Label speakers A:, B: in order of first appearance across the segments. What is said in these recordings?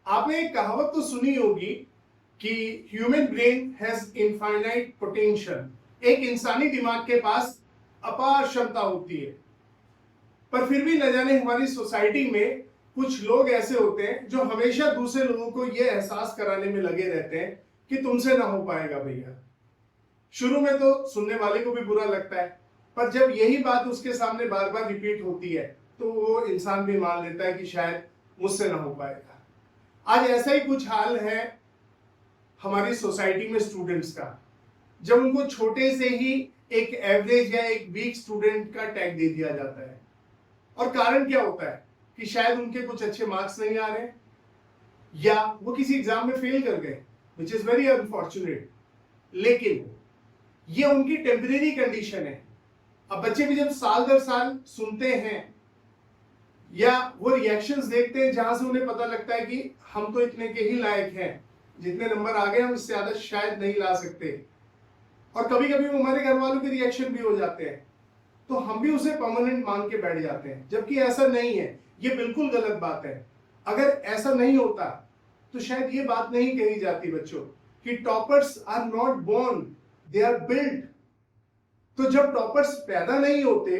A: आपने एक कहावत तो सुनी होगी कि human brain has infinite potential. एक इंसानी दिमाग के पास अपार क्षमता होती है, पर फिर भी न जाने हमारी सोसाइटी में कुछ लोग ऐसे होते हैं जो हमेशा दूसरे लोगों को यह एहसास कराने में लगे रहते हैं कि तुमसे ना हो पाएगा भैया। शुरू में तो सुनने वाले को भी बुरा लगता है, पर जब यही बात उसके सामने बार बार रिपीट होती है तो वो इंसान भी मान लेता है कि शायद मुझसे ना हो पाएगा। आज ऐसा ही कुछ हाल है हमारी सोसाइटी में स्टूडेंट्स का, जब उनको छोटे से ही एक एवरेज या एक वीक स्टूडेंट का टैग दे दिया जाता है। और कारण क्या होता है कि शायद उनके कुछ अच्छे मार्क्स नहीं आ रहे या वो किसी एग्जाम में फेल कर गए, विच इज वेरी अनफॉर्चुनेट। लेकिन ये उनकी टेम्परेरी कंडीशन है। अब बच्चे भी जब साल दर साल सुनते हैं या वो रिएक्शंस देखते हैं जहां से उन्हें पता लगता है कि हम तो इतने के ही लायक हैं, जितने नंबर आ गए हम इससे ज्यादा शायद नहीं ला सकते, और कभी कभी हमारे घर वालों के रिएक्शन भी हो जाते हैं, तो हम भी उसे परमानेंट मान के बैठ जाते हैं, जबकि ऐसा नहीं है। ये बिल्कुल गलत बात है। अगर ऐसा नहीं होता तो शायद ये बात नहीं कही जाती बच्चों कि toppers are not born, they are build. तो जब टॉपर्स पैदा नहीं होते,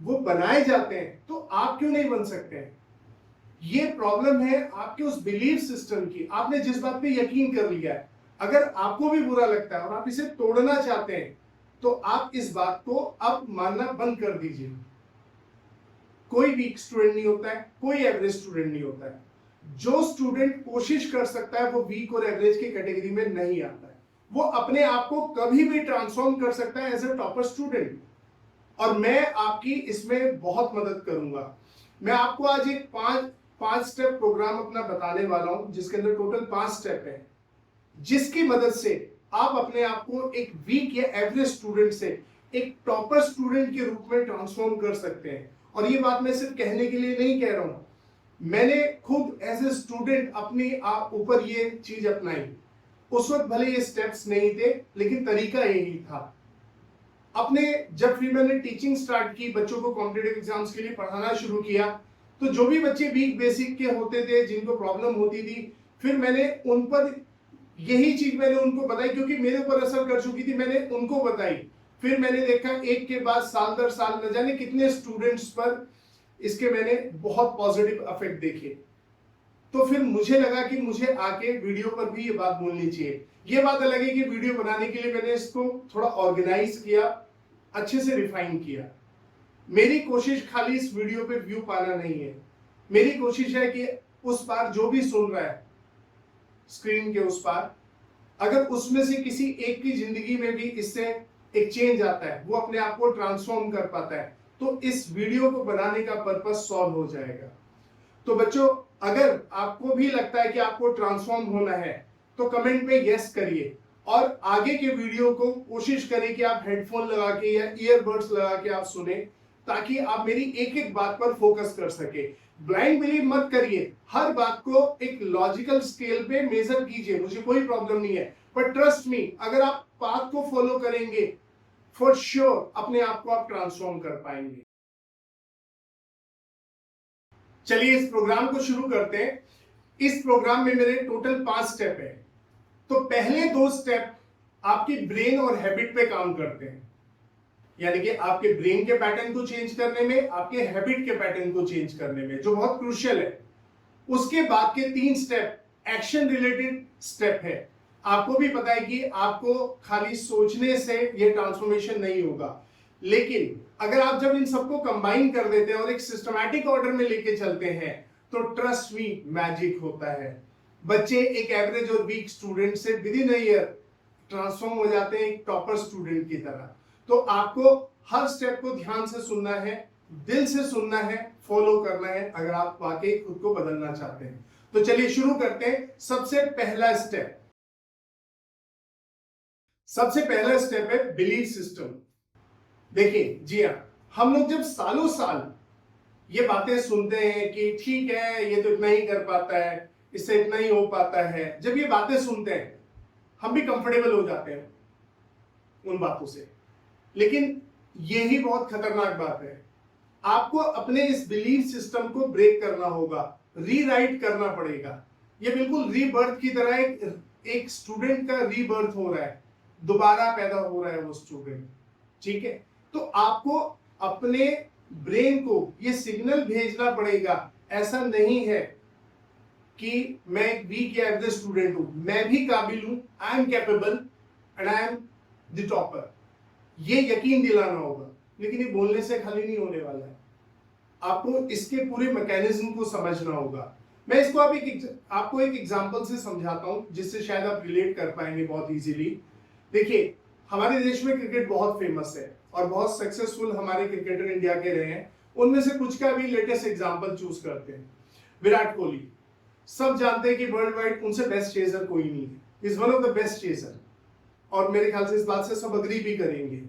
A: वो बनाए जाते हैं, तो आप क्यों नहीं बन सकते हैं? ये प्रॉब्लम है आपके उस बिलीफ सिस्टम की। आपने जिस बात पे यकीन कर लिया है, अगर आपको भी बुरा लगता है और आप इसे तोड़ना चाहते हैं तो आप इस बात को अब मानना बंद कर दीजिए। कोई वीक स्टूडेंट नहीं होता है, कोई एवरेज स्टूडेंट नहीं होता है। जो स्टूडेंट कोशिश कर सकता है वो वीक और एवरेज की कैटेगरी में नहीं आता है। वो अपने आप को कभी भी ट्रांसफॉर्म कर सकता है एज ए टॉपर स्टूडेंट, और मैं आपकी इसमें बहुत मदद करूंगा। मैं आपको आज एक पांच स्टेप प्रोग्राम अपना बताने वाला हूं, जिसके अंदर टोटल 5 स्टेप है, जिसकी मदद से आप अपने आप को एक वीक या एवरेज स्टूडेंट से एक टॉपर स्टूडेंट के रूप में ट्रांसफॉर्म कर सकते हैं। और ये बात मैं सिर्फ कहने के लिए नहीं कह रहा हूं, मैंने खुद एज ए स्टूडेंट अपने आप ऊपर ये चीज अपनाई। उस वक्त भले ये स्टेप्स नहीं थे, लेकिन तरीका यही था। अपने जब फिर मैंने टीचिंग स्टार्ट की, बच्चों को कॉम्पिटिटिव एग्जाम्स के लिए पढ़ाना शुरू किया, तो जो भी बच्चे वीक बेसिक के होते थे, जिनको प्रॉब्लम होती थी, फिर मैंने उन पर यही चीज मैंने उनको बताई, क्योंकि मेरे ऊपर असर कर चुकी थी, मैंने उनको बताई। फिर मैंने देखा एक के बाद साल दर साल न जाने कितने स्टूडेंट्स पर इसके मैंने बहुत पॉजिटिव इफेक्ट देखे। तो फिर मुझे लगा कि मुझे आके वीडियो पर भी ये बात बोलनी चाहिए। ये बात अलग है कि वीडियो बनाने के लिए मैंने इसको थोड़ा ऑर्गेनाइज किया, अच्छे से रिफाइन किया। मेरी कोशिश खाली इस वीडियो पे व्यू पाना नहीं है, मेरी कोशिश है कि उस पार जो भी सुन रहा है स्क्रीन के उस पार, अगर उसमें से किसी एक की जिंदगी में भी इससे एक चेंज आता है, वो अपने आप को ट्रांसफॉर्म कर पाता है, तो इस वीडियो को बनाने का पर्पस सॉल्व हो जाएगा। तो बच्चों, अगर आपको भी लगता है कि आपको ट्रांसफॉर्म होना है तो कमेंट में यस करिए, और आगे के वीडियो को कोशिश करें कि आप हेडफोन लगा के या ईयरबड्स लगा के आप सुने, ताकि आप मेरी एक एक बात पर फोकस कर सके। ब्लाइंड बिलीव मत करिए, हर बात को एक लॉजिकल स्केल पे मेजर कीजिए, मुझे कोई प्रॉब्लम नहीं है, पर ट्रस्ट मी, अगर आप पाथ को फॉलो करेंगे, फॉर श्योर अपने आप को आप ट्रांसफॉर्म कर पाएंगे। चलिए इस प्रोग्राम को शुरू करते हैं। इस प्रोग्राम में मेरे टोटल 5 स्टेप है। तो पहले 2 स्टेप आपकी ब्रेन और हैबिट पे काम करते हैं, यानी कि आपके ब्रेन के पैटर्न को चेंज करने में, आपके हैबिट के पैटर्न को चेंज करने में, जो बहुत क्रूशियल है। उसके बाद के 3 स्टेप एक्शन रिलेटेड स्टेप है। आपको भी पता है कि आपको खाली सोचने से ये ट्रांसफॉर्मेशन नहीं होगा, लेकिन अगर आप जब इन सबको कंबाइन कर देते हैं और एक सिस्टमैटिक ऑर्डर में लेके चलते हैं, तो ट्रस्ट मी, मैजिक होता है। बच्चे एक एवरेज और वीक स्टूडेंट से with in a year transform हो जाते हैं एक टॉपर स्टूडेंट की तरह। तो आपको हर स्टेप को ध्यान से सुनना है, दिल से सुनना है, फॉलो करना है, अगर आप वाकई खुद को बदलना चाहते हैं। तो चलिए शुरू करते हैं। सबसे पहला स्टेप है बिलीफ सिस्टम। देखिए जी हाँ, हम लोग जब सालों साल ये बातें सुनते हैं कि ठीक है, ये तो इतना ही कर पाता है, इससे इतना ही हो पाता है, जब ये बातें सुनते हैं हम भी कंफर्टेबल हो जाते हैं उन बातों से। लेकिन यही बहुत खतरनाक बात है। आपको अपने इस बिलीफ सिस्टम को ब्रेक करना होगा, रीराइट करना पड़ेगा। ये बिल्कुल रीबर्थ की तरह एक स्टूडेंट का रीबर्थ हो रहा है, दोबारा पैदा हो रहा है वो स्टूडेंट, ठीक है। तो आपको अपने ब्रेन को ये सिग्नल भेजना पड़ेगा, ऐसा नहीं है कि मैं एक वीक या एवरेज स्टूडेंट हूं, मैं भी काबिल हूं, आई am capable and I am the topper, ये यकीन दिलाना होगा। लेकिन ये बोलने से खाली नहीं होने वाला है, आपको इसके पूरे मैकेनिज्म को समझना होगा। मैं इसको आपको एक एग्जांपल से समझाता हूं, जिससे शायद आप रिलेट कर पाएंगे बहुत इजीली। देखिए, हमारे देश में क्रिकेट बहुत फेमस है और बहुत सक्सेसफुल हमारे क्रिकेटर इंडिया के रहे हैं। उनमें से कुछ का भी लेटेस्ट एग्जांपल चूज करते हैं। विराट कोहली, सब जानते हैं कि वर्ल्ड वाइड उनसे बेस्ट चेजर कोई नहीं है, is one of the best chaser, और मेरे ख्याल से इस बात से सब अग्री भी करेंगे।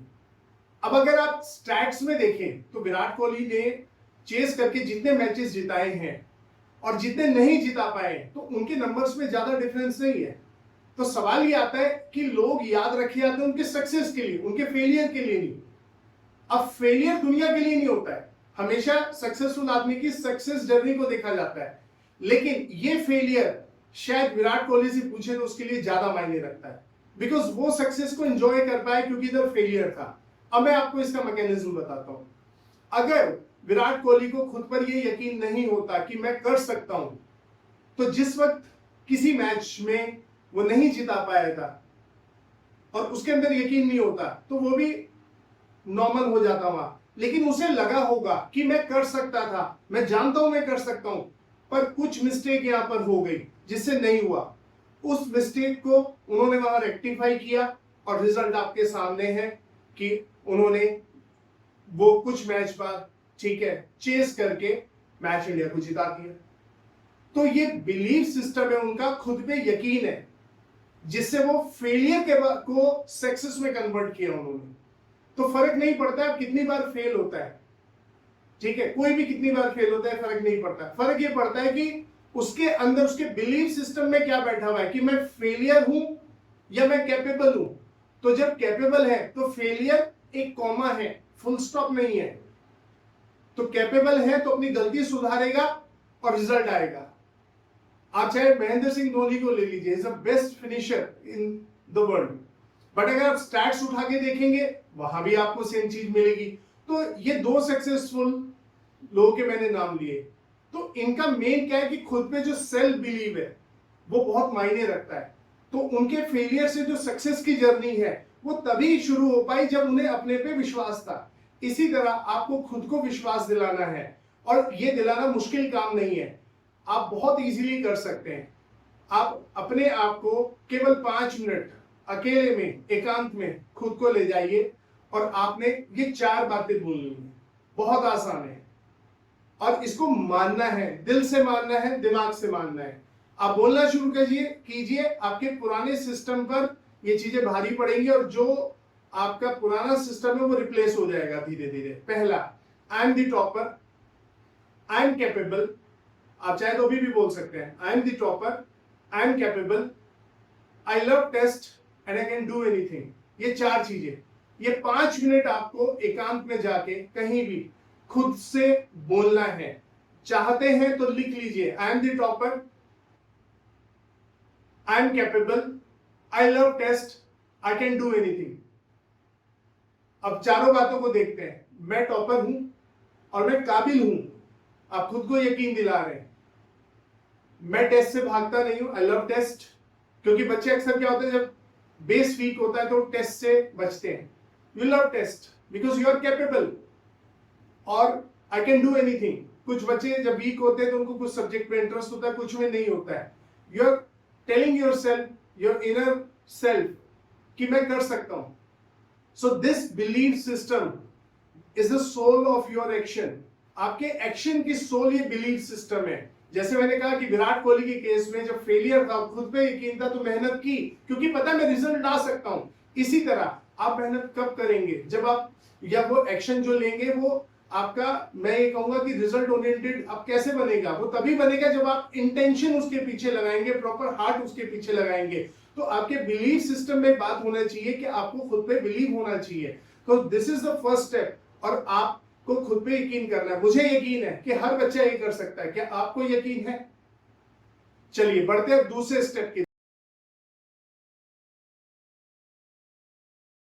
A: अब अगर आप स्टैट्स में देखें तो विराट कोहली ने चेस करके जितने मैचेस जिताए हैं और जितने नहीं जिता पाए, तो उनके नंबर्स में ज्यादा डिफरेंस नहीं है। तो सवाल ये आता है कि लोग याद रखे जाते हैं उनके सक्सेस के लिए, उनके फेलियर के लिए नहीं। अब फेलियर दुनिया के लिए नहीं होता है, हमेशा सक्सेसफुल आदमी की सक्सेस जर्नी को देखा जाता है, लेकिन ये फेलियर शायद विराट कोहली से पूछे तो उसके लिए ज्यादा मायने रखता है, बिकॉज वो सक्सेस को एंजॉय कर पाए क्योंकि इधर फेलियर था। अब मैं आपको इसका मैकेनिज्म बताता हूं। अगर विराट कोहली को खुद पर ये यकीन नहीं होता कि मैं कर सकता हूं, तो जिस वक्त किसी मैच में वो नहीं जिता पाया था और उसके अंदर यकीन नहीं होता, तो वो भी नॉर्मल हो जाता वहां। लेकिन उसे लगा होगा कि मैं कर सकता था, मैं जानता हूं मैं कर सकता हूं, पर कुछ मिस्टेक यहां पर हो गई जिससे नहीं हुआ। उस मिस्टेक को उन्होंने वहां रेक्टिफाई किया और रिजल्ट आपके सामने है कि उन्होंने वो कुछ मैच बाद, ठीक है, चेस करके मैच इंडिया को जिता दिया। तो ये बिलीफ सिस्टम है उनका, खुद पे यकीन है, जिससे वो फेलियर के बाद को सक्सेस में कन्वर्ट किया उन्होंने। तो फर्क नहीं पड़ता है कितनी बार फेल होता है, ठीक है, कोई भी कितनी बार फेल होता है फर्क नहीं पड़ता। फर्क ये पड़ता है कि उसके अंदर उसके बिलीफ सिस्टम में क्या बैठा हुआ है कि मैं फेलियर हूं या मैं कैपेबल हूं। तो जब कैपेबल है तो फेलियर एक कॉमा है, फुल स्टॉप नहीं है। तो कैपेबल है तो अपनी गलती सुधारेगा और रिजल्ट आएगा। आप चाहे महेंद्र सिंह धोनी को ले लीजिए, is the best finisher in the world, but अगर आप स्टैट्स उठा के देखेंगे वहां भी आपको सेम चीज मिलेगी। तो ये दो सक्सेसफुल लोगों के मैंने नाम लिए। तो इनका मेन क्या है कि खुद पे जो सेल्फ बिलीव है वो बहुत मायने रखता है। तो उनके फेलियर से जो सक्सेस की जर्नी है वो तभी शुरू हो पाई जब उन्हें अपने पे विश्वास था। इसी तरह आपको खुद को विश्वास दिलाना है, और ये दिलाना मुश्किल काम नहीं है, आप बहुत इजीली कर सकते हैं। आप अपने आप को केवल 5 मिनट अकेले में, एकांत में खुद को ले जाइए और आपने ये 4 बातें बोलनी है। बहुत आसान है और इसको मानना है, दिल से मानना है, दिमाग से मानना है। आप बोलना शुरू कीजिए, आपके पुराने सिस्टम पर ये चीजें भारी पड़ेंगी और जो आपका पुराना सिस्टम है वो रिप्लेस हो जाएगा धीरे धीरे। पहला, I am the topper, I am capable, आप चाहे तो अभी भी बोल सकते हैं, I am the topper, I am capable, I love test and I can do anything. ये 4 चीजें, ये 5 मिनट आपको एकांत में जाके कहीं भी खुद से बोलना है। चाहते हैं तो लिख लीजिए, I am the topper, I am capable, I love test, I can do anything. अब चारों बातों को देखते हैं। मैं टॉपर हूं और मैं काबिल हूं, आप खुद को यकीन दिला रहे हैं। मैं टेस्ट से भागता नहीं हूं, आई लव टेस्ट, क्योंकि बच्चे अक्सर क्या होते हैं जब बेस वीक होता है तो टेस्ट से बचते हैं। You love test because you are capable, और आई कैन डू एनीथिंग। कुछ बच्चे जब वीक होते हैं तो उनको कुछ सब्जेक्ट में इंटरेस्ट होता है, कुछ में नहीं होता है। You are telling yourself, your inner self, कि मैं कर सकता हूं। So this belief system is the soul of your action. आपके एक्शन की सोल ये बिलीफ सिस्टम है। जैसे मैंने कहा कि विराट कोहली के केस में जब फेलियर था, खुद पे यकीन था, तो मेहनत की क्योंकि पता मैं रिजल्ट ला सकता हूं। इसी तरह आप मेहनत कब करेंगे, जब आप या वो एक्शन जो लेंगे वो आपका, मैं ये कहूंगा कि रिजल्ट ओरिएंटेड आप कैसे बनेगा, वो तभी बनेगा जब आप इंटेंशन उसके पीछे लगाएंगे, प्रॉपर हार्ट उसके पीछे लगाएंगे। तो आपके बिलीफ सिस्टम में बात होना चाहिए कि आपको खुद पे बिलीव होना चाहिए। तो this is the first step. और आप को खुद पे यकीन करना है। मुझे यकीन है कि हर बच्चा ये कर सकता है। क्या आपको यकीन है? चलिए बढ़ते हैं दूसरे स्टेप की